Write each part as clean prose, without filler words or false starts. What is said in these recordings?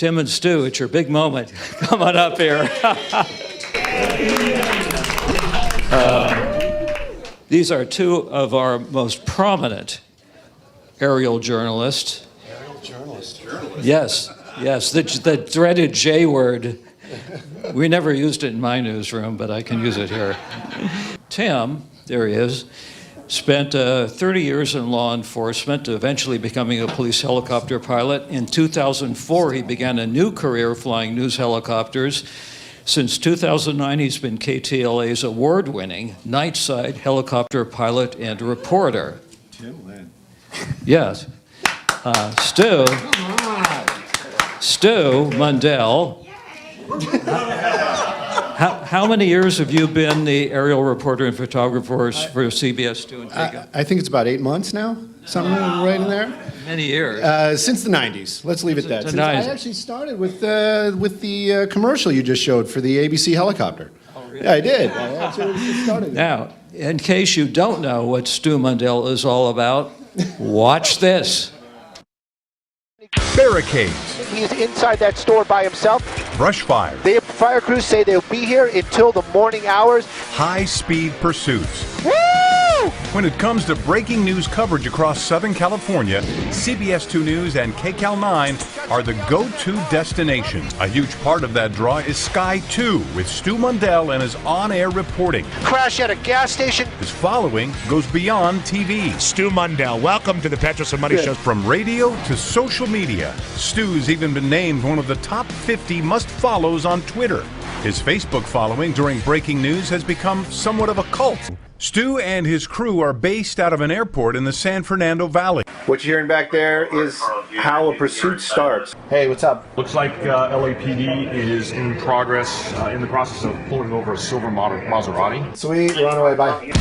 Tim and Stu, it's your big moment. Come on up here. These are two of our most prominent aerial journalists. Aerial journalist? Yes, the dreaded J word. We never used it in my newsroom, but I can use it here. Tim, there he is, spent 30 years in law enforcement, eventually becoming a police helicopter pilot. In 2004, he began a new career flying news helicopters. Since 2009, he's been KTLA's award-winning night-side helicopter pilot and reporter. Tim Lynn. Yes. Stu Mundell. How many years have you been the aerial reporter and photographer for CBS 2 and KCAL? I think it's about 8 months now, something right in there. Many years. Since the 90s. Let's leave it that. Since Since I 90s. actually started with the commercial you just showed for the ABC helicopter. Oh, really? Yeah, I did. I actually started. Now, in case you don't know what Stu Mundell is all about, watch this. Barricades, He's inside that store by himself. brush fire, The fire crews say they'll be here until the morning hours. high-speed pursuits. Woo! When it comes to breaking news coverage across Southern California, CBS 2 News and KCAL 9 are the go-to destination. A huge part of that draw is Sky 2 with Stu Mundell and his on-air reporting. Crash at a gas station. His following goes beyond TV. Stu Mundell, welcome to the Petros and Money Show. From radio to social media, Stu's even been named one of the top 50 must-follows on Twitter. His Facebook following during breaking news has become somewhat of a cult. Stu and his crew are based out of an airport in the San Fernando Valley. What you're hearing back there is how a pursuit starts. Hey, what's up? Looks like LAPD is in progress, in the process of pulling over a silver Maserati. Sweet, we're on our way. Bye.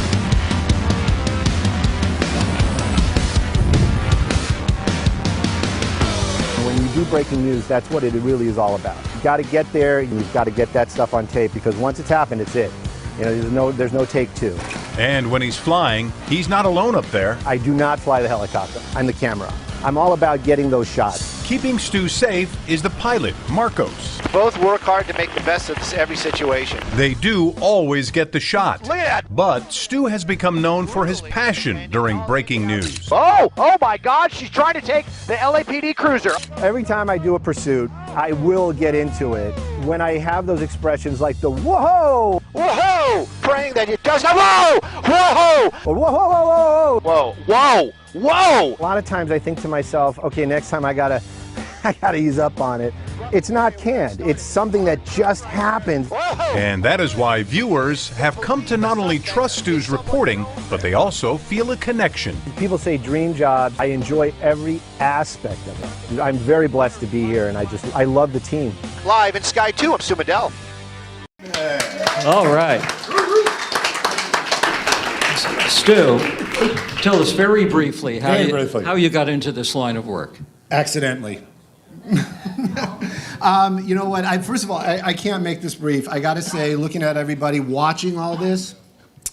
When you do breaking news, that's what it really is all about. You got to get there, and you've got to get that stuff on tape, because once it's happened, it's it. You know, there's no take two. And when he's flying, he's not alone up there. I do not fly the helicopter. I'm the camera. I'm all about getting those shots. Keeping Stu safe is the pilot, Marcos. Both work hard to make the best of every situation. They do always get the shot. Look at that. But Stu has become known for his passion during breaking news. Oh my God, she's trying to take the LAPD cruiser. Every time I do a pursuit, I will get into it. When I have those expressions like the whoa, Whoa! Praying that it does not. Whoa! Whoa! or whoa, whoa, whoa, whoa, Whoa! Whoa! Whoa! a lot of times I think to myself, okay, next time I gotta ease up on it. It's not canned. It's something that just happens. Whoa! And that is why viewers have come to not only trust Stu's reporting, but they also feel a connection. People say dream job. I enjoy every aspect of it. I'm very blessed to be here, and I love the team. Live in Sky 2, I'm Stu Mundell. All right. Stu, tell us very briefly how you got into this line of work. Accidentally. You know what? First of all, I can't make this brief. I got to say, looking at everybody watching all this,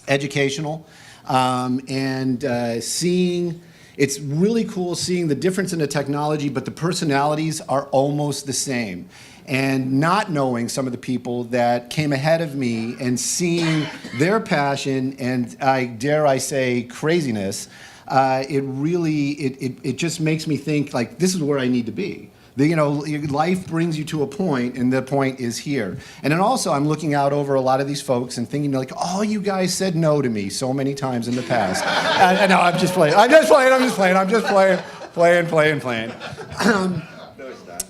educational, and seeing, it's really cool seeing the difference in the technology, but the personalities are almost the same. And not knowing some of the people that came ahead of me and seeing their passion and, dare I say, craziness, it just makes me think, like, this is where I need to be. Life brings you to a point, and the point is here. And then also, I'm looking out over a lot of these folks and thinking, like, oh, you guys said no to me so many times in the past. No, I'm just playing. I'm just playing.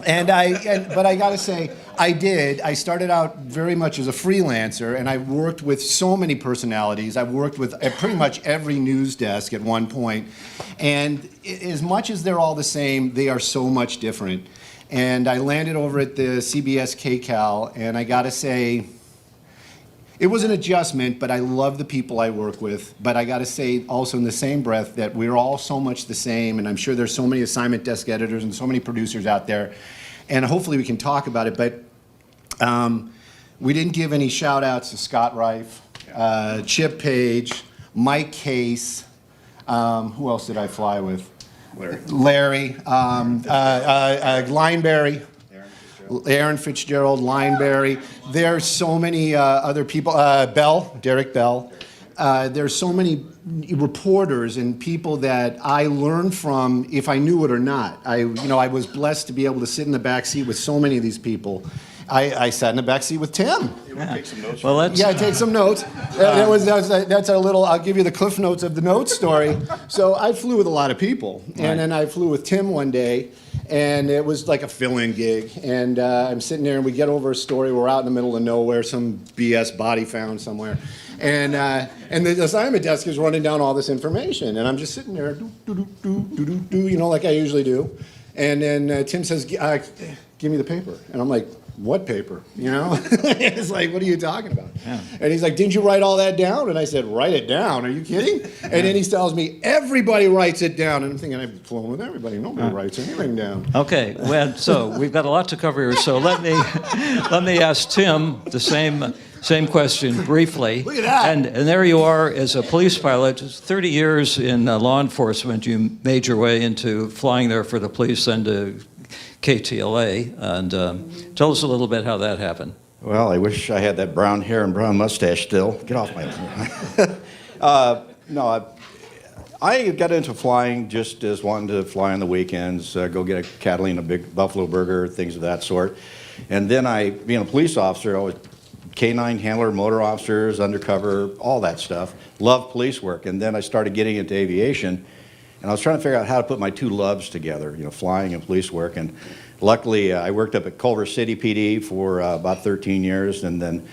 But I gotta say, I started out very much as a freelancer, and I worked with so many personalities. I've worked with pretty much every news desk at one point. And as much as they're all the same, they are so much different. And I landed over at the CBS KCAL, and I gotta say, it was an adjustment, but I love the people I work with. But I gotta say also in the same breath that we're all so much the same, and I'm sure there's so many assignment desk editors and so many producers out there, and hopefully we can talk about it. But we didn't give any shout outs to Scott Reif, Chip Page, Mike Case, who else did I fly with? Larry, Lineberry. Aaron Fitzgerald, Lineberry. There's so many other people. Derek Bell. There's so many reporters and people that I learned from, if I knew it or not. I was blessed to be able to sit in the back seat with so many of these people. I sat in the back seat with Tim. Take some notes. Well, let's. Yeah, take some notes. That's our little. I'll give you the cliff notes of the notes story. So I flew with a lot of people, and then I flew with Tim one day, and it was like a fill-in gig. And I'm sitting there, and we get over a story. We're out in the middle of nowhere, some BS body found somewhere, and the assignment desk is running down all this information, and I'm just sitting there, like I usually do. And then Tim says, "Give me the paper," and I'm like, "What paper?" It's like, "What are you talking about?" Yeah. And he's like, "Didn't you write all that down?" And I said, "Write it down? Are you kidding?" And then he tells me, "Everybody writes it down." And I'm thinking, I've flown with everybody. Nobody writes anything down. Okay, well, so we've got a lot to cover here. So let me ask Tim the same question briefly. Look at that. And there you are as a police pilot, 30 years in law enforcement. You made your way into flying there for the police, then to KTLA. And tell us a little bit how that happened. Well, I wish I had that brown hair and brown mustache still. Get off my... No, I got into flying just as wanting to fly on the weekends, go get a Catalina Big Buffalo Burger, things of that sort. And then being a police officer, I was K-9 handler, motor officers, undercover, all that stuff. Loved police work. And then I started getting into aviation, and I was trying to figure out how to put my two loves together, flying and police work. And luckily, I worked up at Culver City PD for about 13 years, and then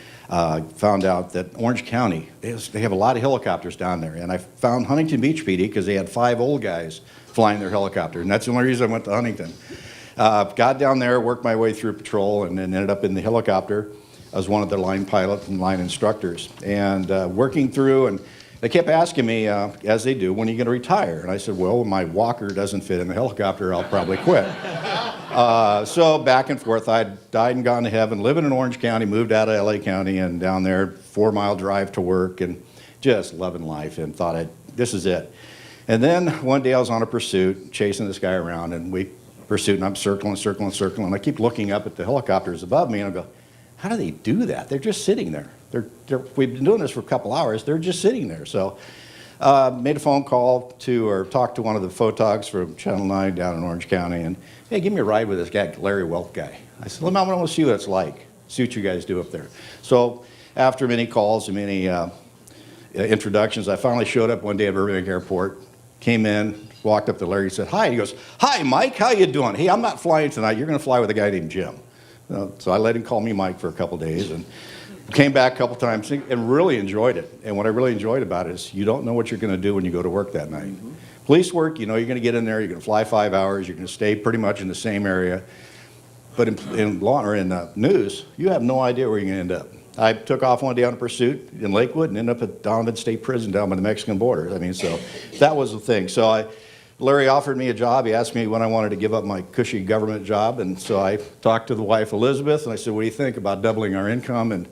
found out that Orange County, they have a lot of helicopters down there. And I found Huntington Beach PD because they had 5 old guys flying their helicopter, and that's the only reason I went to Huntington. Got down there, worked my way through patrol, and then ended up in the helicopter. I was one of the line pilots and line instructors. And working through, and they kept asking me, as they do, when are you going to retire? And I said, well, when my walker doesn't fit in the helicopter, I'll probably quit. So back and forth, I died and gone to heaven, living in Orange County, moved out of LA County, and down there, 4-mile drive to work, and just loving life, and thought, this is it. And then one day I was on a pursuit, chasing this guy around, and and I'm circling, and I keep looking up at the helicopters above me, and I go, how do they do that? They're just sitting there. We've been doing this for a couple hours. They're just sitting there. So made a phone call or talked to one of the photogs from Channel 9 down in Orange County, and, hey, give me a ride with this guy, Larry Welk guy. I said, I want to see what it's like, see what you guys do up there. So after many calls and many introductions, I finally showed up one day at Burbank Airport, came in, walked up to Larry, said, hi. He goes, hi, Mike, how you doing? Hey, I'm not flying tonight. You're going to fly with a guy named Jim. So I let him call me Mike for a couple days, and came back a couple times and really enjoyed it. And what I really enjoyed about it is you don't know what you're going to do when you go to work that night. Mm-hmm. Police work, you're going to get in there, you're going to fly 5 hours, you're going to stay pretty much in the same area. But in law or in news, you have no idea where you're going to end up. I took off one day on a pursuit in Lakewood and ended up at Donovan State Prison down by the Mexican border. So that was the thing. So Larry offered me a job. He asked me when I wanted to give up my cushy government job, and so I talked to the wife, Elizabeth, and I said, what do you think about doubling our income and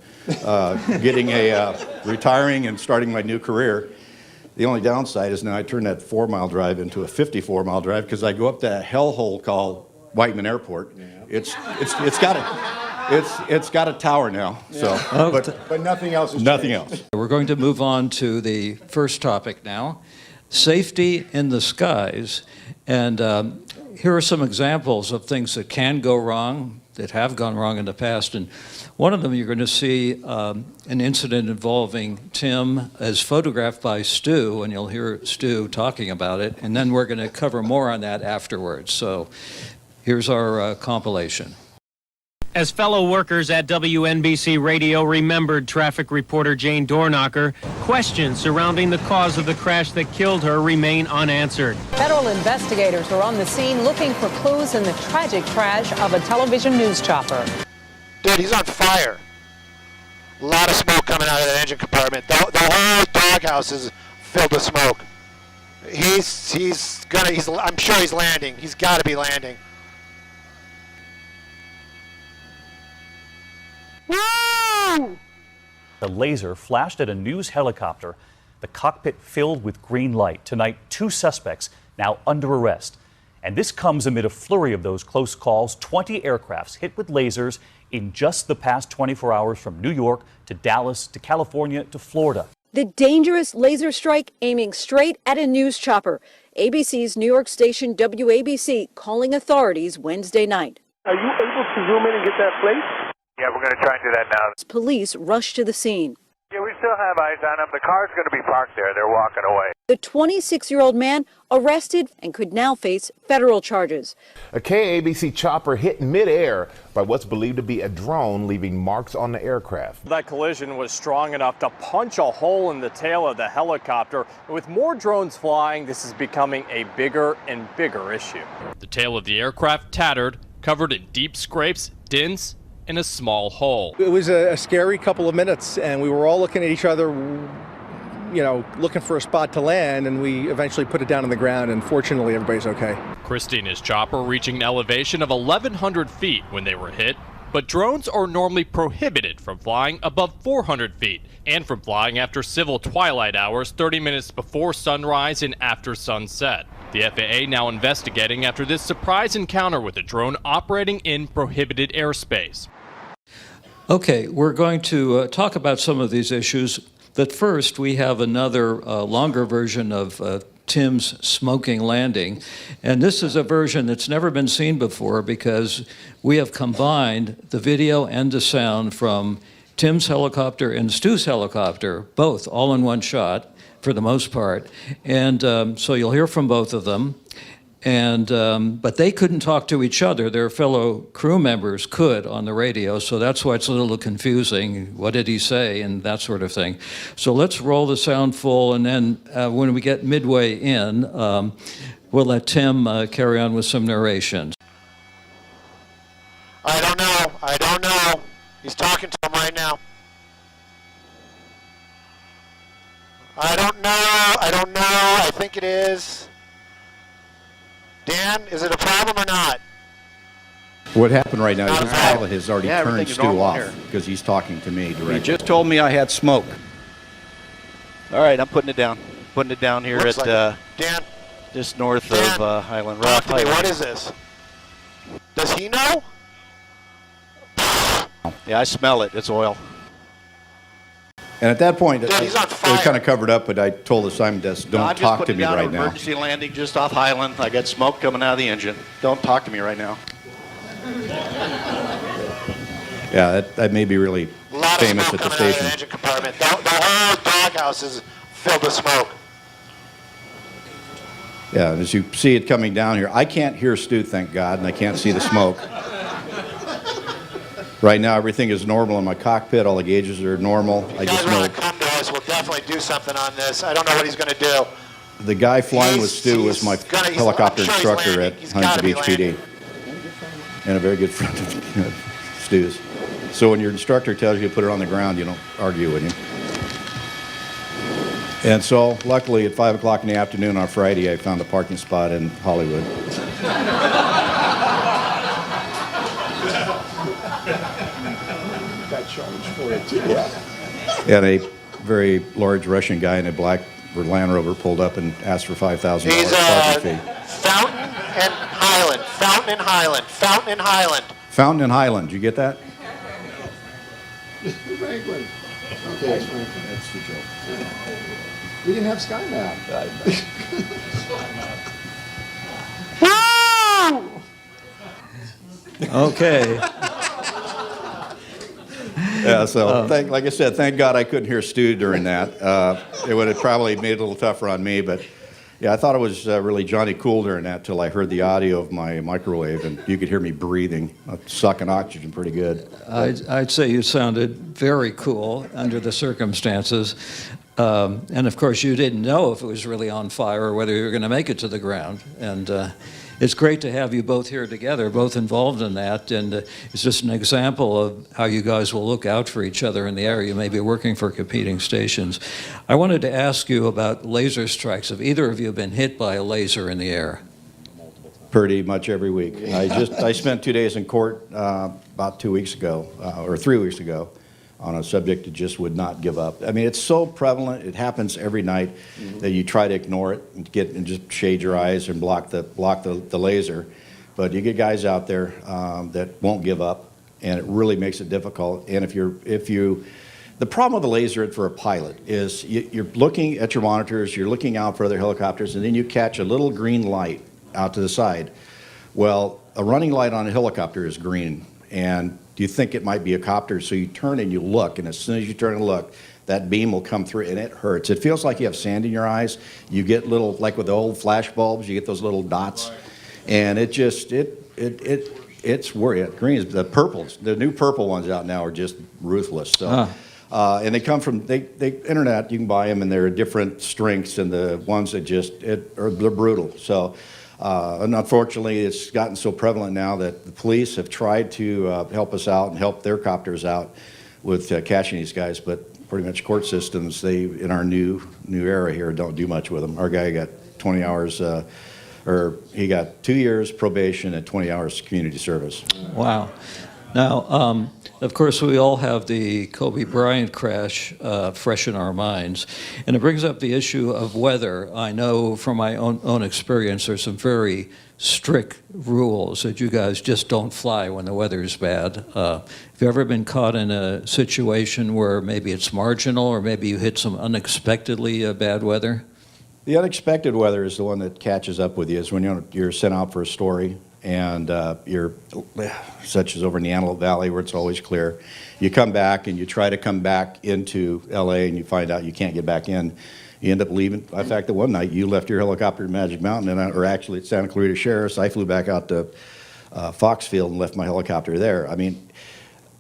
retiring and starting my new career? The only downside is now I turned that 4-mile drive into a 54-mile drive because I go up that hellhole called Whiteman Airport. Yeah. It's got a tower now. So, but nothing else has nothing changed. else. We're going to move on to the first topic now. Safety in the skies, and here are some examples of things that can go wrong, that have gone wrong in the past, and one of them you're going to see an incident involving Tim as photographed by Stu, and you'll hear Stu talking about it, and then we're going to cover more on that afterwards. So here's our compilation. As fellow workers at WNBC Radio remembered traffic reporter Jane Dornacher, questions surrounding the cause of the crash that killed her remain unanswered. Federal investigators are on the scene looking for clues in the tragic crash of a television news chopper. Dude, he's on fire. A lot of smoke coming out of that engine compartment. The whole doghouse is filled with smoke. I'm sure he's landing. He's got to be landing. Woo! The laser flashed at a news helicopter, the cockpit filled with green light. Tonight, 2 suspects now under arrest. And this comes amid a flurry of those close calls. 20 aircrafts hit with lasers in just the past 24 hours from New York to Dallas to California to Florida. The dangerous laser strike aiming straight at a news chopper. ABC's New York station WABC calling authorities Wednesday night. Are you able to zoom in and get that place? Yeah, we're going to try and do that now. Police rushed to the scene. Yeah, we still have eyes on them. The car's going to be parked there. They're walking away. The 26-year-old man arrested and could now face federal charges. A KABC chopper hit midair by what's believed to be a drone, leaving marks on the aircraft. That collision was strong enough to punch a hole in the tail of the helicopter. With more drones flying, this is becoming a bigger and bigger issue. The tail of the aircraft tattered, covered in deep scrapes, dents, and a small hole. It was a scary couple of minutes, and we were all looking at each other, you know, looking for a spot to land, and we eventually put it down on the ground, and fortunately everybody's okay. Christina's chopper reaching an elevation of 1,100 feet when they were hit, but drones are normally prohibited from flying above 400 feet and from flying after civil twilight hours 30 minutes before sunrise and after sunset. The FAA now investigating after this surprise encounter with a drone operating in prohibited airspace. Okay, we're going to talk about some of these issues, but first we have another longer version of Tim's smoking landing, and this is a version that's never been seen before because we have combined the video and the sound from Tim's helicopter and Stu's helicopter, both all in one shot for the most part, and so you'll hear from both of them. And but they couldn't talk to each other. Their fellow crew members could on the radio, so that's why it's a little confusing. What did he say, and that sort of thing. So let's roll the sound full, and then when we get midway in, we'll let Tim carry on with some narration. I don't know. He's talking to him right now. I don't know. I think it is. Dan, is it a problem or not? What happened right now is this Okay. pilot has already Yeah, turned everything's Stu normal off here. because he's talking to me directly. He just told me I had smoke. All right, I'm putting it down. Putting it down here Looks at like Dan, just north Dan, of Highland talk Rock. to me. What is this? Does he know? Yeah, I smell it. It's oil. And at that point, Dude, it he's on was fire. kind of covered up, but I told the Simon desk, No, don't I'm just talk to putting me down right an now. emergency landing just off Highland. I got smoke coming out of the engine. Don't talk to me right now. Yeah, that may be really A lot famous of at smoke the coming out of station. the engine compartment. The whole doghouse is filled with smoke. Yeah, as you see it coming down here, I can't hear Stu, thank God, and I can't see the smoke. Right now, everything is normal in my cockpit. All the gauges are normal. I You just guys know want to come to us, we'll definitely do something on this. I don't know what he's going to do. the guy flying with Stu was my he's gonna- helicopter I'm sure he's instructor landing. at He's Huntington gotta be Beach PD. And a very good friend of Stu's. So when your instructor tells you to put it on the ground, you don't argue with him. And so, luckily, at 5 o'clock in the afternoon on Friday, I found a parking spot in Hollywood. Got charged for it too. And a very large Russian guy in a black Land Rover pulled up and asked for $5,000 He's parking fee. Fountain and Highland. Fountain and Highland. Fountain and Highland. Fountain and Highland, you get that? Franklin. Okay, it's Franklin. That's the joke. We didn't have Sky Map. Okay. Yeah, so like I said, thank God I couldn't hear Stu during that. It would have probably made it a little tougher on me, but yeah, I thought it was really Johnny Cool during that till I heard the audio of my microwave and you could hear me breathing, sucking oxygen pretty good. I'd say you sounded very cool under the circumstances. And of course, you didn't know if it was really on fire or whether you were going to make it to the ground. And it's great to have you both here together, both involved in that. And it's just an example of how you guys will look out for each other in the air. You may be working for competing stations. I wanted to ask you about laser strikes. Have either of you been hit by a laser in the air? Pretty much every week. I spent 2 days in court about 2 weeks ago, or 3 weeks ago, on a subject that just would not give up. I mean, it's so prevalent. It happens every night that you try to ignore it and just shade your eyes and block the laser. But you get guys out there that won't give up, and it really makes it difficult. And the problem with the laser for a pilot is you're looking at your monitors, you're looking out for other helicopters, and then you catch a little green light out to the side. Well, a running light on a helicopter is green, and you think it might be a copter, so you turn and you look, and as soon as you turn and look, that beam will come through, and it hurts. It feels like you have sand in your eyes. You get little, like with the old flash bulbs, you get those little dots, and it just, it's worrying. Green is, the purples, the new purple ones out now are just ruthless. So. And they come from the internet. You can buy them, and they're different strengths. And the ones that they're brutal. So, and unfortunately, it's gotten so prevalent now that the police have tried to help us out and help their copters out with catching these guys. But pretty much court systems, in our new era here, don't do much with them. Our guy got 20 hours, or he got 2 years probation and 20 hours community service. Wow. Now, of course, we all have the Kobe Bryant crash fresh in our minds, and it brings up the issue of weather. I know from my own experience, there's some very strict rules that you guys just don't fly when the weather is bad. Have you ever been caught in a situation where maybe it's marginal, or maybe you hit some unexpectedly bad weather? The unexpected weather is the one that catches up with you, is when you're sent out for a story, and you're, such as over in the Antelope Valley where it's always clear. You come back and you try to come back into LA, and you find out you can't get back in. You end up leaving. In fact, the one night you left your helicopter in Magic Mountain, or actually at Santa Clarita Sheriff's. I flew back out to Foxfield and left my helicopter there. I mean,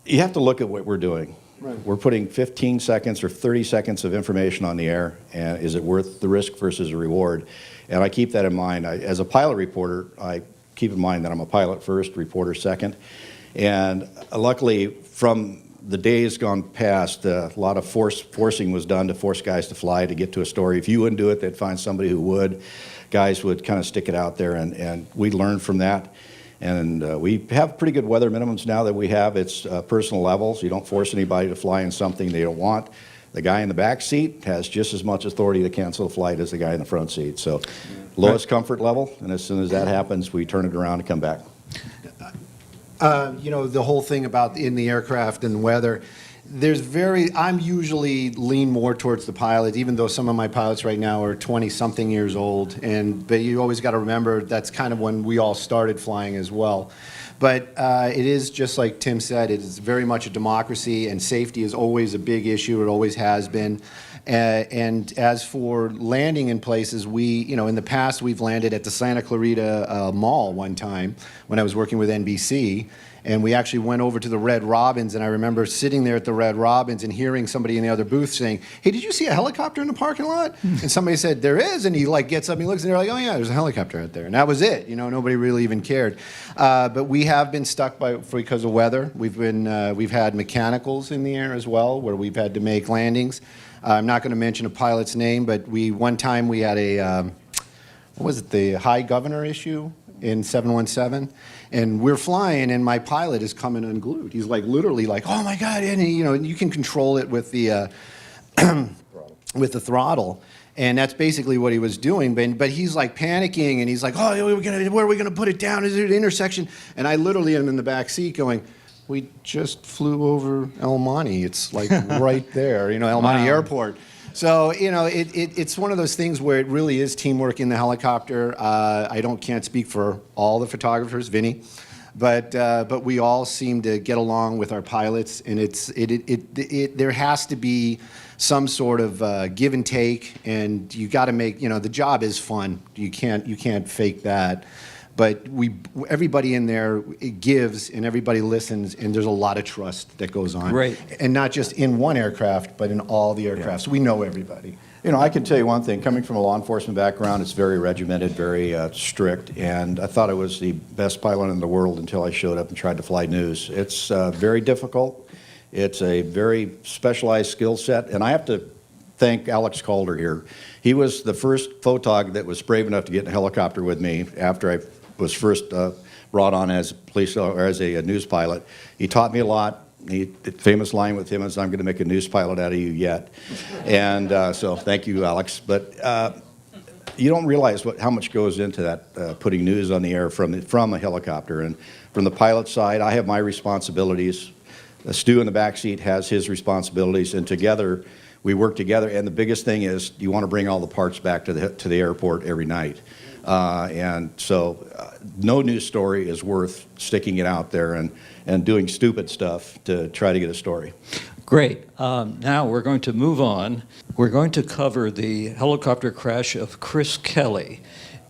you have to look at what we're doing. Right. We're putting 15 seconds or 30 seconds of information on the air, and is it worth the risk versus the reward? And I keep that in mind. As a pilot reporter, I keep in mind that I'm a pilot first, reporter second. And luckily, from the days gone past, a lot of forcing was done to force guys to fly to get to a story. If you wouldn't do it, they'd find somebody who would. Guys would kind of stick it out there, and we learned from that. And we have pretty good weather minimums now that we have. It's personal levels. You don't force anybody to fly in something they don't want. The guy in the back seat has just as much authority to cancel a flight as the guy in the front seat. So lowest comfort level, and as soon as that happens, we turn it around and come back. You know, the whole thing about in the aircraft and weather, I'm usually lean more towards the pilot, even though some of my pilots right now are 20-something years old. But you always got to remember that's kind of when we all started flying as well. But it is just like Tim said, it is very much a democracy, and safety is always a big issue. It always has been. And as for landing in places, in the past, we've landed at the Santa Clarita Mall one time when I was working with NBC. And we actually went over to the Red Robins, and I remember sitting there at the Red Robins and hearing somebody in the other booth saying, "Hey, did you see a helicopter in the parking lot?" And somebody said, "There is," and he gets up and he looks, and they're like, "Oh yeah, there's a helicopter out there." And that was it. Nobody really even cared. But we have been stuck because of weather. we've had mechanicals in the air as well, where we've had to make landings. I'm not going to mention a pilot's name, but one time we had the high governor issue in 717, and we're flying, and my pilot is coming unglued. He's literally "Oh my God!" And you can control it with the with the throttle, and that's basically what he was doing. But he's panicking, and he's like, "Oh, where are we gonna put it down? Is it an intersection?" And I literally am in the back seat going, "We just flew over El Monte. It's right there, El Monte Airport." So, it's one of those things where it really is teamwork in the helicopter. I can't speak for all the photographers, Vinny, but we all seem to get along with our pilots, and there has to be some sort of give and take, and you got to make, the job is fun. You can't fake that. But everybody in there gives, and everybody listens, and there's a lot of trust that goes on. Right. And not just in one aircraft, but in all the aircraft. So we know everybody. I can tell you one thing. Coming from a law enforcement background, it's very regimented, very strict, and I thought I was the best pilot in the world until I showed up and tried to fly news. It's very difficult. It's a very specialized skill set, and I have to thank Alex Calder here. He was the first photog that was brave enough to get in a helicopter with me after I was first brought on as a police or as a news pilot. He taught me a lot. The famous line with him is, "I'm going to make a news pilot out of you yet." And so thank you, Alex. But you don't realize how much goes into that, putting news on the air from a helicopter. And from the pilot side, I have my responsibilities. Stu in the back seat has his responsibilities, and together we work together. And the biggest thing is you want to bring all the parts back to the airport every night. And so no news story is worth sticking it out there and doing stupid stuff to try to get a story. Great. Now we're going to move on. We're going to cover the helicopter crash of Chris Kelly.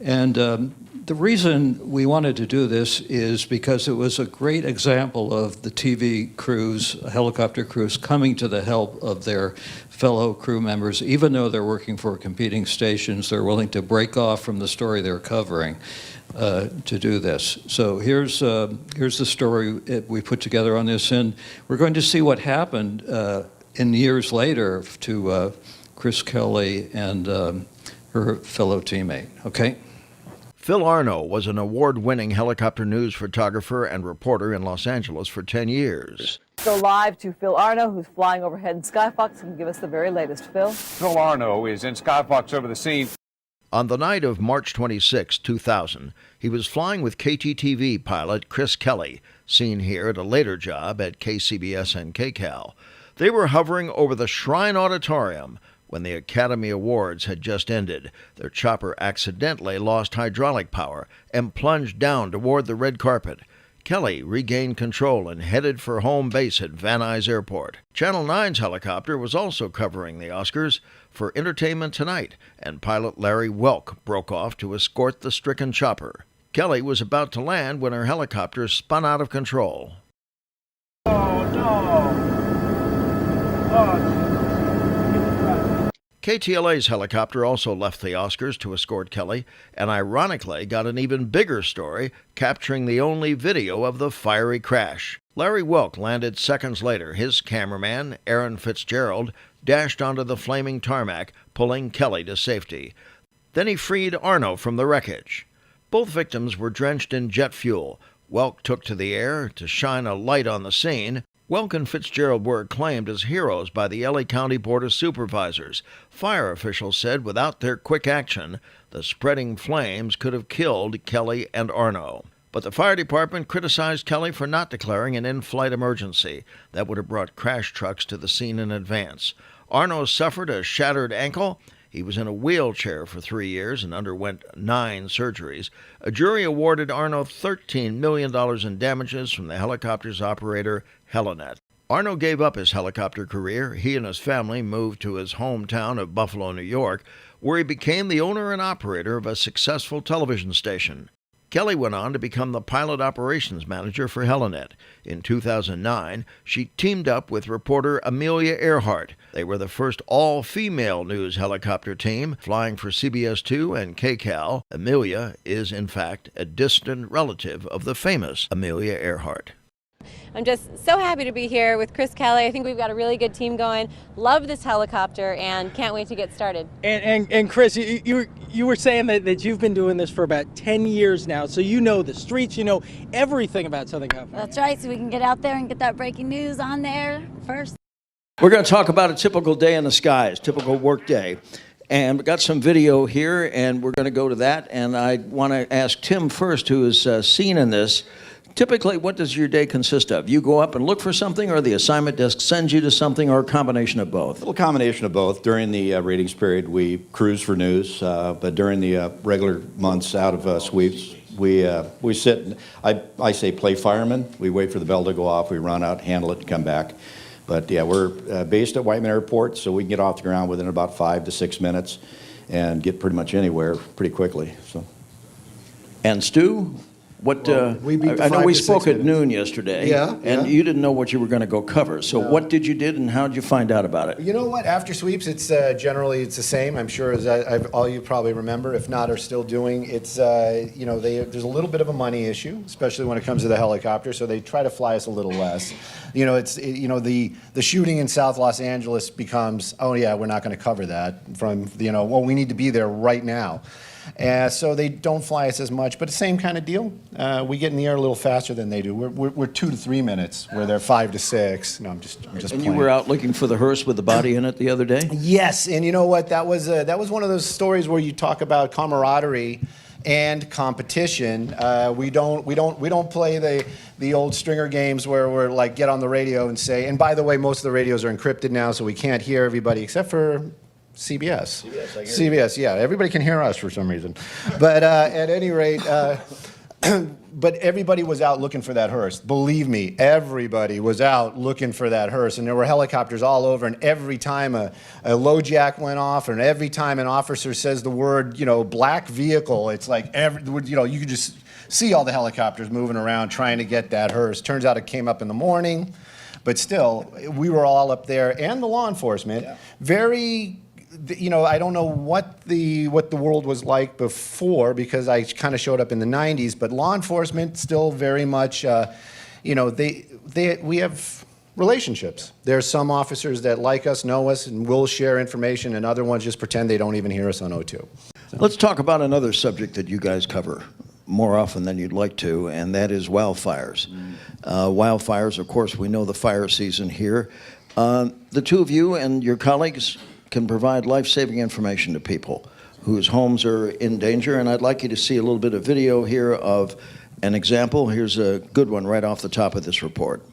And the reason we wanted to do this is because it was a great example of the TV crews, helicopter crews, coming to the help of their fellow crew members. Even though they're working for competing stations, they're willing to break off from the story they're covering to do this. So here's the story we put together on this, and we're going to see what happened in years later to Chris Kelly and her fellow teammate. Okay? Phil Arno was an award-winning helicopter news photographer and reporter in Los Angeles for 10 years. So live to Phil Arno, who's flying overhead in Skyfox, and give us the very latest. Phil? Phil Arno is in Skyfox over the scene. On the night of March 26, 2000, he was flying with KTTV pilot Chris Kelly, seen here at a later job at KCBS and KCAL. They were hovering over the Shrine Auditorium when the Academy Awards had just ended. Their chopper accidentally lost hydraulic power and plunged down toward the red carpet. Kelly regained control and headed for home base at Van Nuys Airport. Channel 9's helicopter was also covering the Oscars for Entertainment Tonight, and pilot Larry Welk broke off to escort the stricken chopper. Kelly was about to land when her helicopter spun out of control. Oh, no. Oh, KTLA's helicopter also left the Oscars to escort Kelly, and ironically got an even bigger story, capturing the only video of the fiery crash. Larry Welk landed seconds later. His cameraman, Aaron Fitzgerald, dashed onto the flaming tarmac, pulling Kelly to safety. Then he freed Arno from the wreckage. Both victims were drenched in jet fuel. Welk took to the air to shine a light on the scene. Welk and Fitzgerald were acclaimed as heroes by the LA County Board of Supervisors. Fire officials said without their quick action, the spreading flames could have killed Kelly and Arno. But the fire department criticized Kelly for not declaring an in-flight emergency. That would have brought crash trucks to the scene in advance. Arno suffered a shattered ankle. He was in a wheelchair for 3 years and underwent 9 surgeries. A jury awarded Arno $13 million in damages from the helicopter's operator, Helinet. Arno gave up his helicopter career. He and his family moved to his hometown of Buffalo, New York, where he became the owner and operator of a successful television station. Kelly went on to become the pilot operations manager for Helinet. In 2009, she teamed up with reporter Amelia Earhart. They were the first all-female news helicopter team, flying for CBS 2 and KCAL. Amelia is, in fact, a distant relative of the famous Amelia Earhart. I'm just so happy to be here with Chris Kelly. I think we've got a really good team going. Love this helicopter and can't wait to get started. And Chris, you were saying that you've been doing this for about 10 years now, so you know the streets, you know everything about Southern California. That's right, so we can get out there and get that breaking news on there first. We're going to talk about a typical day in the skies, typical work day. And we've got some video here, and we're going to go to that. And I want to ask Tim first, who is seen in this. Typically, what does your day consist of? You go up and look for something, or the assignment desk sends you to something, or a combination of both? A little combination of both. During the ratings period, we cruise for news, but during the regular months out of sweeps, we sit, I say play fireman. We wait for the bell to go off, we run out, handle it, and come back. But yeah, we're based at Whiteman Airport, so we can get off the ground within about 5 to 6 minutes and get pretty much anywhere pretty quickly. So. And Stu? What, we beat the I know 5 we to 6 spoke at minutes. noon yesterday, and you didn't know what you were going to go cover. So what did you did, and how did you find out about it? You know what? After sweeps, it's generally it's the same. I'm sure as all you probably remember, if not, are still doing. It's you know there's a little bit of a money issue, especially when it comes to the helicopter. So they try to fly us a little less. You know, the shooting in South Los Angeles becomes, oh yeah, we're not going to cover that. From well, we need to be there right now. So they don't fly us as much, but the same kind of deal. We get in the air a little faster than they do. We're 2 to 3 minutes, where they're 5 to 6. No, I'm just And playing. you were out looking for the hearse with the body in it the other day? Yes, and you know what? That was one of those stories where you talk about camaraderie and competition. We don't play the old stringer games where we're like get on the radio and say. And by the way, most of the radios are encrypted now, so we can't hear everybody except for CBS. CBS, yeah, everybody can hear us for some reason. But at any rate. But everybody was out looking for that hearse. Believe me, everybody was out looking for that hearse. And there were helicopters all over. And every time a low jack went off, and every time an officer says the word, black vehicle, it's like, you could just see all the helicopters moving around trying to get that hearse. Turns out it came up in the morning. But still, we were all up there, and the law enforcement, very... I don't know what the world was like before, because I kind of showed up in the 90s, but law enforcement still very much, we have relationships. There are some officers that like us, know us, and will share information, and other ones just pretend they don't even hear us on O2. Let's talk about another subject that you guys cover more often than you'd like to, and that is wildfires. Wildfires, of course, we know the fire season here. The two of you and your colleagues can provide life-saving information to people whose homes are in danger, and I'd like you to see a little bit of video here of an example. Here's a good one right off the top of this report.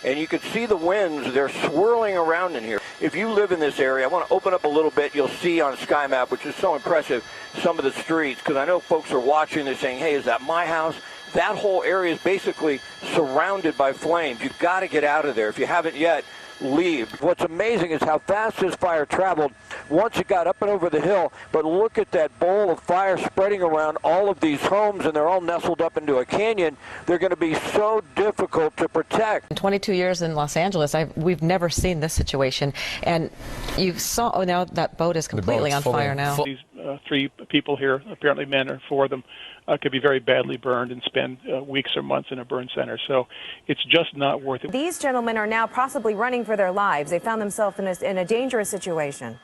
And you can see the winds, they're swirling around in here. If you live in this area, I want to open up a little bit. You'll see on SkyMap, which is so impressive, some of the streets, because I know folks are watching, they're saying, hey, is that my house? That whole area is basically surrounded by flames. You've got to get out of there. If you haven't yet, leave. What's amazing is how fast this fire traveled once it got up and over the hill, but look at that bowl of fire spreading around all of these homes, and they're all nestled up into a canyon. They're going to be so difficult to protect. In 22 years in Los Angeles, we've never seen this situation, and you saw, now that boat is completely on fire now. These 3 people here, apparently men, or 4 of them, could be very badly burned and spend weeks or months in a burn center. So it's just not worth it. These gentlemen are now possibly running for their lives. They found themselves in a dangerous situation.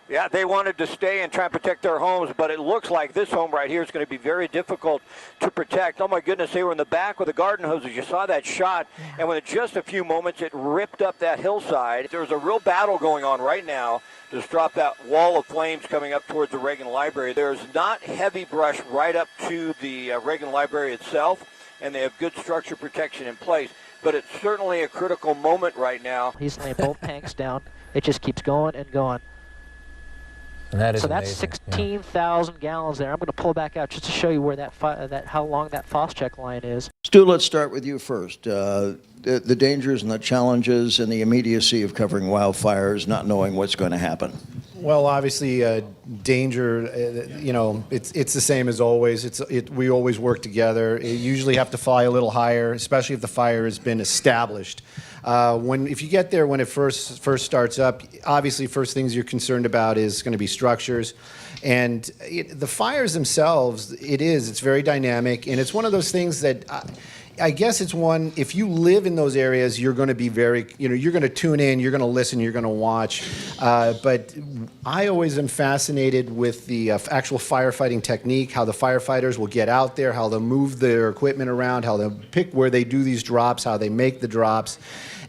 Yeah, they wanted to stay and try and protect their homes, but it looks like this home right here is going to be very difficult to protect. Oh my goodness, they were in the back with the garden hoses. You saw that shot, and within just a few moments, it ripped up that hillside. There's a real battle going on right now to stop that wall of flames coming up towards the Reagan Library. There's not heavy brush right up to the Reagan Library itself, and they have good structure protection in place, but it's certainly a critical moment right now. He's laying both tanks down. It just keeps going and going. That is so that's amazing. 16,000 gallons there. I'm going to pull back out just to show you where how long that Phos-Chek line is. Stu, let's start with you first. The dangers and the challenges and the immediacy of covering wildfires, not knowing what's going to happen. Well, obviously, danger, it's the same as always. We always work together. You usually have to fly a little higher, especially if the fire has been established. If you get there when it first starts up, obviously first things you're concerned about is going to be structures. And the fires themselves, it's very dynamic, and it's one of those things that I guess it's one, if you live in those areas, you're going to be very, you're going to tune in, you're going to listen, you're going to watch. But I always am fascinated with the actual firefighting technique, how the firefighters will get out there, how they'll move their equipment around, how they'll pick where they do these drops, how they make the drops.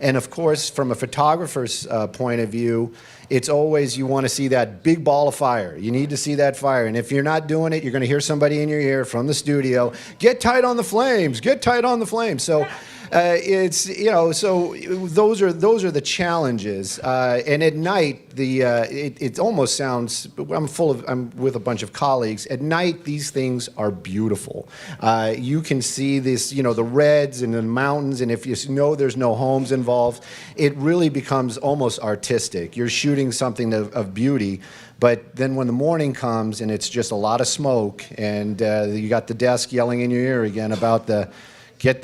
And of course, from a photographer's point of view, it's always you want to see that big ball of fire. You need to see that fire. And if you're not doing it, you're going to hear somebody in your ear from the studio, get tight on the flames, get tight on the flames. So so those are the challenges. And at night, it almost sounds, I'm with a bunch of colleagues. At night, these things are beautiful. You can see this, the reds and the mountains, and if you know there's no homes involved, it really becomes almost artistic. You're shooting something of beauty. But then when the morning comes and it's just a lot of smoke, and you got the desk yelling in your ear again about get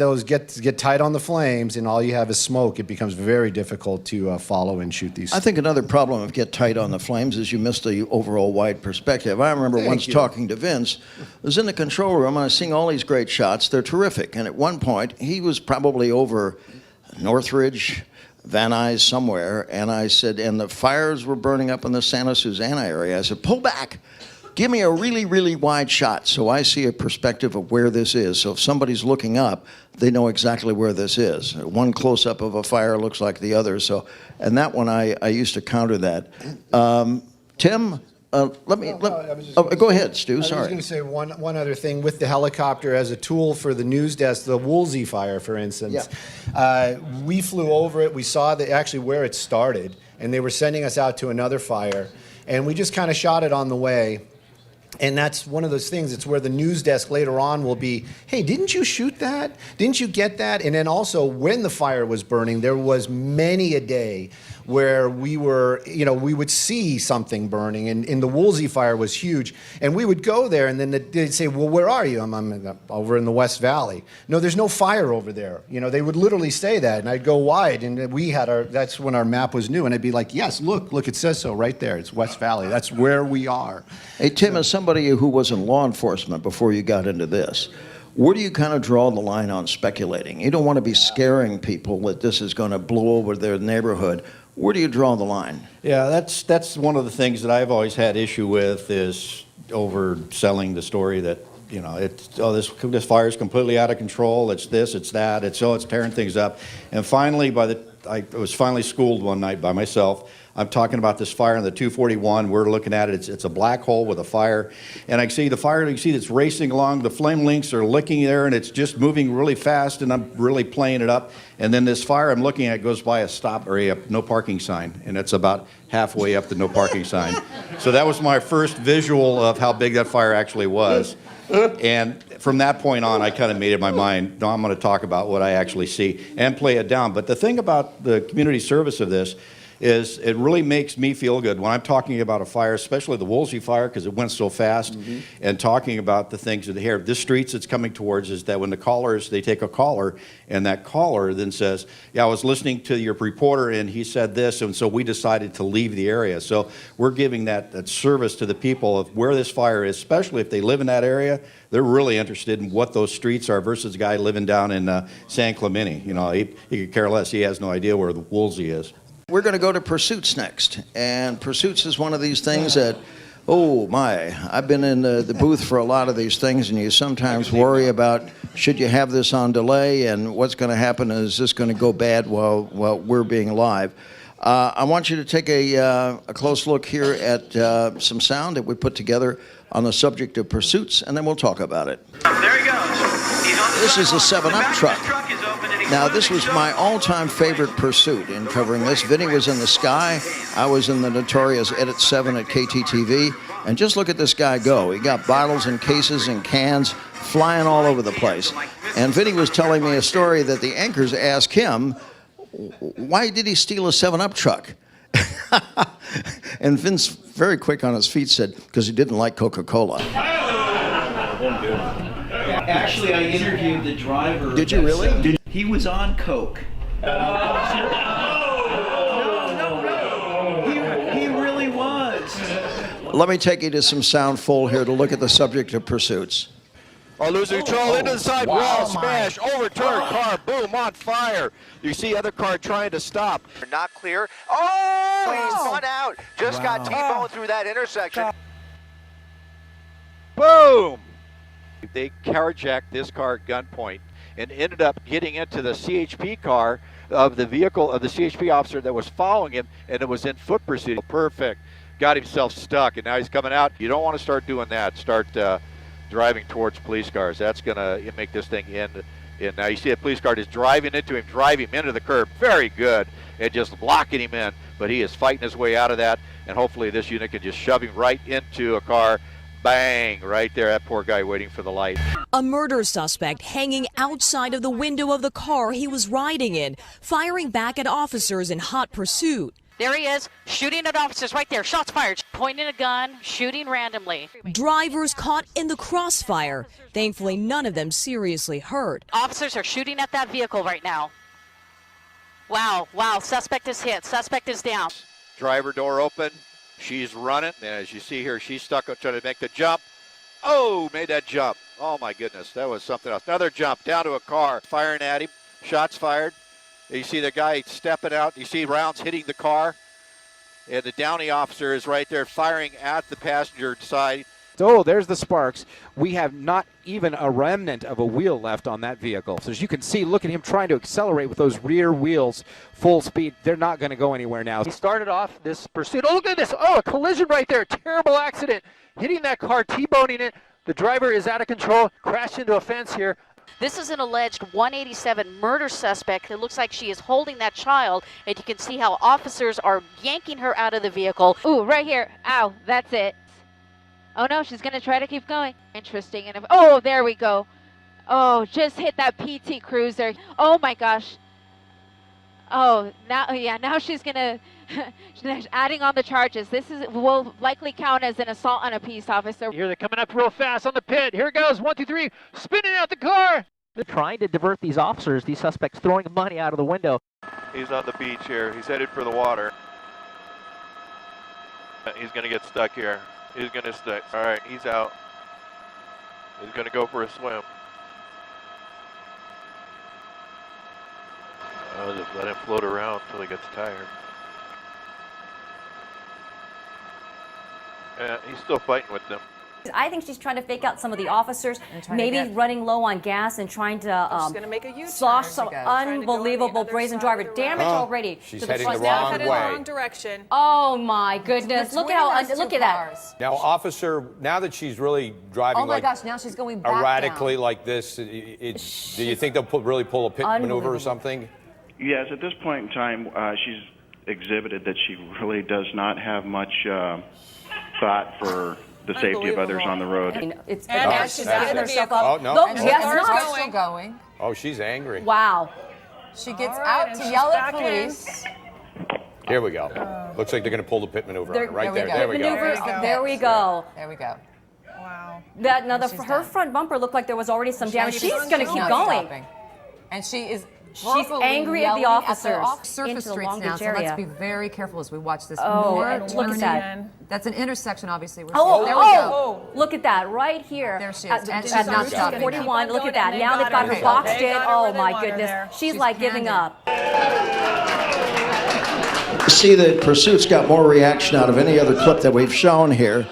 tight on the flames, and all you have is smoke, it becomes very difficult to follow and shoot these. I think another problem of get tight on the flames is you miss the overall wide perspective. I remember once talking to Vince, I was in the control room, and I was seeing all these great shots. They're terrific. And at one point, he was probably over Northridge, Van Nuys, somewhere, and I said, and the fires were burning up in the Santa Susana area. I said, pull back Give me a really, really wide shot so I see a perspective of where this is. So if somebody's looking up, they know exactly where this is. One close-up of a fire looks like the other. So, and that one, I used to counter that. Tim, go ahead, Stu. I was Sorry. going to say one other thing with the helicopter as a tool for the news desk, the Woolsey fire, for instance. We flew over it. We saw actually where it started, and they were sending us out to another fire, and we just kind of shot it on the way. And that's one of those things. It's where the news desk later on will be, hey, didn't you shoot that? Didn't you get that? And then also when the fire was burning, there was many a day where we would see something burning. And the Woolsey fire was huge. And we would go there, and then they'd say, well, where are you? I'm over in the West Valley. No, there's no fire over there. They would literally say that. And I'd go wide. And that's when our map was new. And I'd be like, yes, look, it says so right there. It's West Valley. That's where we are. Hey, Tim, as somebody who was in law enforcement before you got into this, where do you kind of draw the line on speculating? You don't want to be scaring people that this is going to blow over their neighborhood. Where do you draw the line? Yeah, that's one of the things that I've always had issue with is overselling the story that, this fire is completely out of control. It's this, it's that. It's tearing things up. And finally, I was finally schooled one night by myself. I'm talking about this fire in the 241. We're looking at it. It's a black hole with a fire. And I see the fire, you see it's racing along. The flame links are licking there, and it's just moving really fast, and I'm really playing it up. And then this fire I'm looking at goes by a no parking sign, and it's about halfway up the no parking sign. So that was my first visual of how big that fire actually was. And from that point on, I kind of made up my mind, no, I'm going to talk about what I actually see and play it down. But the thing about the community service of this is it really makes me feel good when I'm talking about a fire, especially the Woolsey fire, because it went so fast, and talking about the things that here, the streets it's coming towards is that when they take a caller, and that caller then says, yeah, I was listening to your reporter, and he said this, and so we decided to leave the area. So we're giving that service to the people of where this fire is, especially if they live in that area. They're really interested in what those streets are versus a guy living down in San Clemente. He could care less. He has no idea where the Woolsey is. We're going to go to Pursuits next. And Pursuits is one of these things that, oh my, I've been in the booth for a lot of these things, and you sometimes worry about, should you have this on delay, and what's going to happen? Is this going to go bad while we're being live? I want you to take a close look here at some sound that we put together on the subject of Pursuits, and then we'll talk about it. There he goes. This is a 7-Up truck. Now, this was my all-time favorite pursuit in covering this. Vinny was in the sky. I was in the notorious Edit 7 at KTTV. And just look at this guy go. He got bottles and cases and cans flying all over the place. And Vinny was telling me a story that the anchors asked him, why did he steal a 7-Up truck? And Vince, very quick on his feet, said, because he didn't like Coca-Cola. Actually, I interviewed the driver. Did you really? He was on Coke. No. He really was. Let me take you to some sound full here to look at the subject of Pursuits. Are losing control into the side wall, smash, overturned car, boom, on fire. You see other car trying to stop. Not clear. Oh, he's spun out. Just got T-boned through that intersection. Boom! They carjacked this car at gunpoint and ended up getting into the CHP car of the vehicle of the CHP officer that was following him, and it was in foot pursuit. Perfect. Got himself stuck, and now he's coming out. You don't want to start doing that. Start driving towards police cars. That's going to make this thing end. And now you see a police car just driving into him, drive him into the curb. Very good. And just blocking him in. But he is fighting his way out of that, and hopefully this unit can just shove him right into a car. Bang, right there, that poor guy waiting for the light. A murder suspect hanging outside of the window of the car he was riding in, firing back at officers in hot pursuit. There he is, shooting at officers right there. Shots fired. Pointing a gun, shooting randomly. Drivers caught in the crossfire. Thankfully, none of them seriously hurt. Officers are shooting at that vehicle right now. Wow, suspect is hit. Suspect is down. Driver door open. She's running, and as you see here, she's stuck up trying to make the jump. Oh, made that jump. Oh, my goodness, that was something else. Another jump down to a car, firing at him. Shots fired. You see the guy stepping out. You see rounds hitting the car. And the Downey officer is right there firing at the passenger side. Oh, there's the sparks. We have not even a remnant of a wheel left on that vehicle. So as you can see, look at him trying to accelerate with those rear wheels full speed. They're not going to go anywhere now. He started off this pursuit. Oh, look at this. Oh, a collision right there. Terrible accident. Hitting that car, T-boning it. The driver is out of control, crashed into a fence here. This is an alleged 187 murder suspect. It looks like she is holding that child, and you can see how officers are yanking her out of the vehicle. Ooh, right here. Ow, that's it. Oh no, she's gonna try to keep going. Interesting. And oh, there we go. Oh, just hit that PT Cruiser. Oh my gosh. Oh, now she's gonna she's adding on the charges. This will likely count as an assault on a peace officer. Here they're coming up real fast on the pit. Here it goes, 1, 2, 3, spinning out the car. They're trying to divert these officers, these suspects throwing money out of the window. He's on the beach here. He's headed for the water. He's going to get stuck here. He's going to stick. All right, he's out. He's going to go for a swim. I'll just let him float around until he gets tired. Yeah, he's still fighting with them. I think she's trying to fake out some of the officers, maybe running low on gas and trying to slosh some unbelievable brazen driver damage already. She's to the heading front. the wrong way. Wrong direction. Oh my goodness! Look at that. Now, officer, now that she's really driving Oh my like gosh! Now she's going back erratically down. like this, do you think they'll really pull a pit maneuver or something? Yes, at this point in time, she's exhibited that she really does not have much thought for the safety of others on the road. It's and she's getting herself Oh, up. no. Nope, And yes, the car's not. still going. Oh, she's angry. Wow. She gets out to yell at police. Here we go. Looks like they're going to pull the pit maneuver on her. Right there. There we go. There we go. There we go. Wow. Her front bumper looked like there was already some damage. She's going to keep going. And she is. She's angry at the officers. Surface streets now, so let's be very careful as we watch this. Oh, look at that. That's an intersection, obviously. There we Oh, go. look at that right here. There she is. At And she's not stopping. 41, look at that. Now they've got her boxed in. Oh my goodness. She's like giving up. See, the pursuit's got more reaction out of any other clip that we've shown here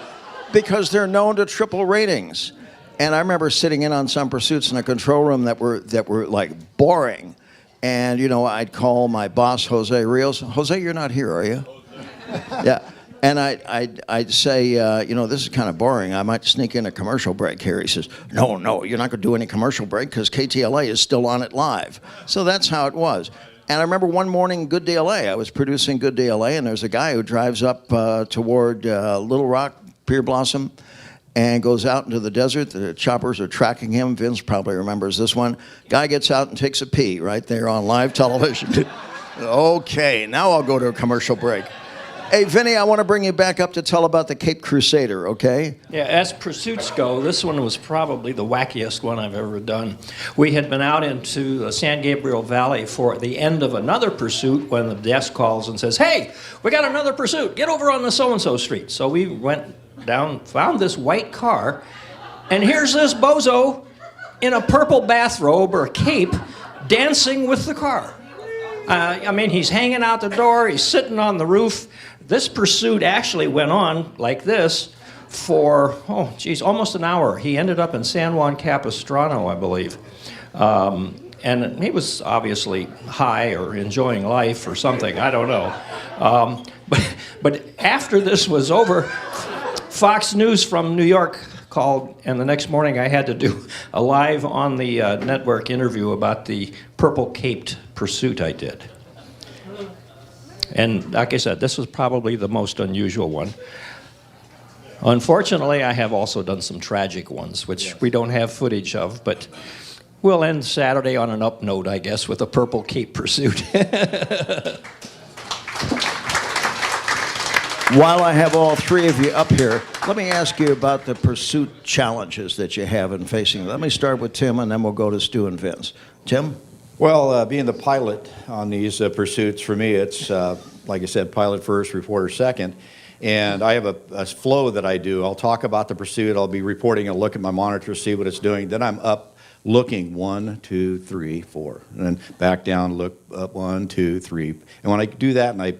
because they're known to triple ratings. And I remember sitting in on some pursuits in a control room that were like boring. And, you know, I'd call my boss, Jose Rios. Jose, you're not here, are you? Yeah. And I'd say, you know, this is kind of boring. I might sneak in a commercial break here. He says, no, you're not going to do any commercial break because KTLA is still on it live. So that's how it was. And I remember one morning, Good Day LA, I was producing Good Day LA, and there's a guy who drives up toward Little Rock, Pier Blossom, and goes out into the desert. The choppers are tracking him. Vince probably remembers this one. Guy gets out and takes a pee right there on live television. Okay, now I'll go to a commercial break. Hey, Vinny, I want to bring you back up to tell about the Cape Crusader, okay? Yeah, as pursuits go, this one was probably the wackiest one I've ever done. We had been out into the San Gabriel Valley for the end of another pursuit when the desk calls and says, hey, we got another pursuit. Get over on the so-and-so street. So we went down, found this white car, and here's this bozo in a purple bathrobe or cape dancing with the car. I mean, he's hanging out the door, he's sitting on the roof. This pursuit actually went on like this for, almost an hour. He ended up in San Juan Capistrano, I believe. And he was obviously high or enjoying life or something, I don't know. But after this was over, Fox News from New York called, and the next morning I had to do a live on the network interview about the purple-caped pursuit I did. And like I said, this was probably the most unusual one. Unfortunately, I have also done some tragic ones, which we don't have footage of, but we'll end Saturday on an up note, I guess, with a purple cape pursuit. While I have all three of you up here, let me ask you about the pursuit challenges that you have in facing. Let me start with Tim, and then we'll go to Stu and Vince. Tim? Well, being the pilot on these pursuits, for me, it's, like I said, pilot first, reporter second. And I have a flow that I do. I'll talk about the pursuit. I'll be reporting. I'll look at my monitor, see what it's doing. Then I'm up looking 1, 2, 3, 4. And then back down, look up 1, 2, 3. And when I do that and I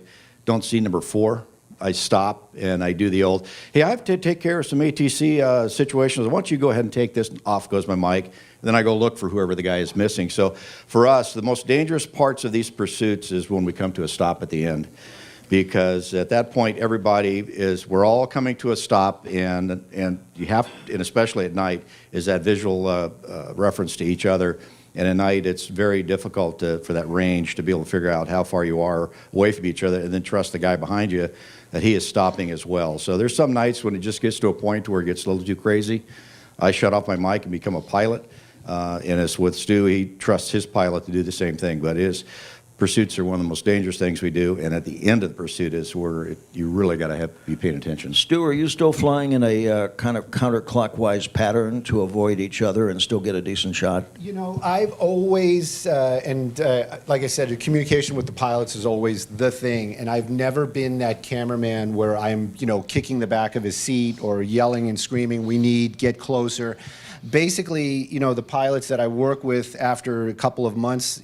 don't see number 4, I stop and I do the old, hey, I have to take care of some ATC situations. Why don't you go ahead and take this? Off goes my mic. And then I go look for whoever the guy is missing. So for us, the most dangerous parts of these pursuits is when we come to a stop at the end. Because at that point, we're all coming to a stop, and you have, and especially at night, is that visual reference to each other. And at night, it's very difficult for that range to be able to figure out how far you are away from each other, and then trust the guy behind you that he is stopping as well. So there's some nights when it just gets to a point where it gets a little too crazy. I shut off my mic and become a pilot. And as with Stu, he trusts his pilot to do the same thing. But pursuits are one of the most dangerous things we do, and at the end of the pursuit is where you really got to be paying attention. Stu, are you still flying in a kind of counterclockwise pattern to avoid each other and still get a decent shot? You know, I've always, like I said, the communication with the pilots is always the thing, and I've never been that cameraman where I'm, kicking the back of his seat or yelling and screaming, we need, get closer. Basically, the pilots that I work with after a couple of months,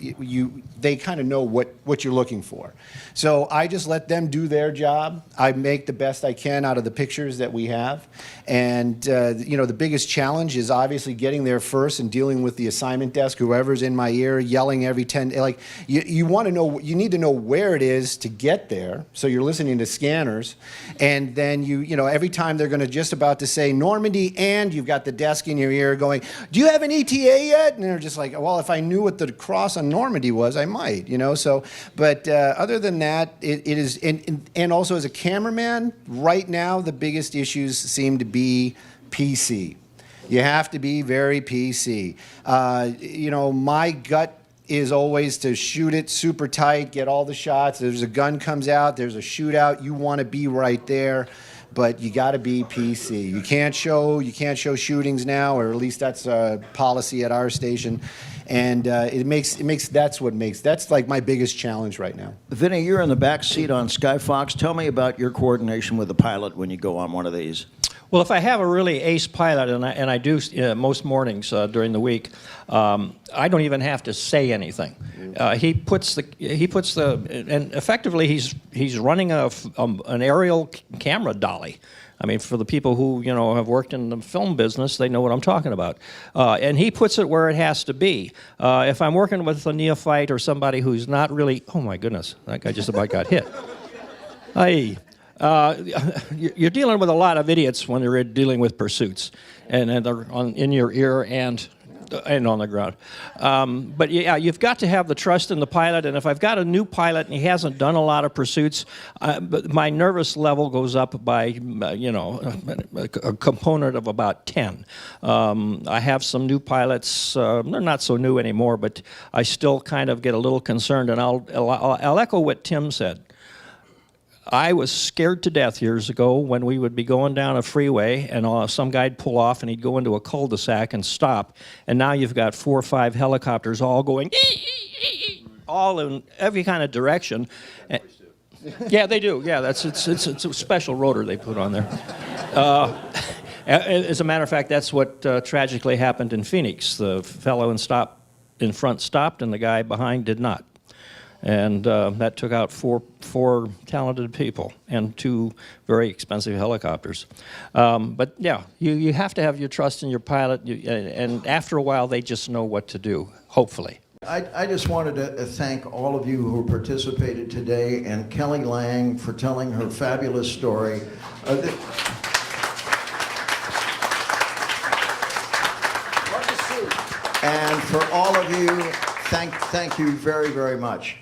they kind of know what you're looking for. So I just let them do their job. I make the best I can out of the pictures that we have. And, the biggest challenge is obviously getting there first and dealing with the assignment desk, whoever's in my ear, yelling every 10, like, you want to know, you need to know where it is to get there. So you're listening to scanners. And then every time they're going to just about to say Normandy, and you've got the desk in your ear going, do you have an ETA yet? And they're just like, well, if I knew what the cross on Normandy was, I might, so, but other than that, it is, and also as a cameraman, right now, the biggest issues seem to be PC. You have to be very PC. My gut is always to shoot it super tight, get all the shots. There's a gun comes out, there's a shootout, you want to be right there. But you got to be PC. You can't show shootings now, or at least that's a policy at our station, and that's like my biggest challenge right now. Vinny, you're in the back seat on Skyfox. Tell me about your coordination with the pilot when you go on one of these. Well, if I have a really ace pilot, and I do most mornings during the week, I don't even have to say anything. He puts the and effectively he's running an aerial camera dolly. I mean, for the people who have worked in the film business, they know what I'm talking about. And he puts it where it has to be. If I'm working with a neophyte or somebody who's not really, oh my goodness, that guy just about got hit. You're dealing with a lot of idiots when you're dealing with pursuits, and they're in your ear and on the ground. But yeah, you've got to have the trust in the pilot, and if I've got a new pilot and he hasn't done a lot of pursuits, my nervous level goes up by, a component of about 10. I have some new pilots, they're not so new anymore, but I still kind of get a little concerned, and I'll echo what Tim said. I was scared to death years ago when we would be going down a freeway and some guy'd pull off and he'd go into a cul-de-sac and stop, and now you've got 4 or 5 helicopters all going all in every kind of direction. Yeah, they do. Yeah, it's a special rotor they put on there. As a matter of fact, that's what tragically happened in Phoenix. The fellow in front stopped and the guy behind did not. And that took out four talented people and 2 very expensive helicopters. But yeah, you have to have your trust in your pilot, and after a while, they just know what to do, hopefully. I just wanted to thank all of you who participated today, and Kelly Lang for telling her fabulous story. And for all of you, thank you very, very much.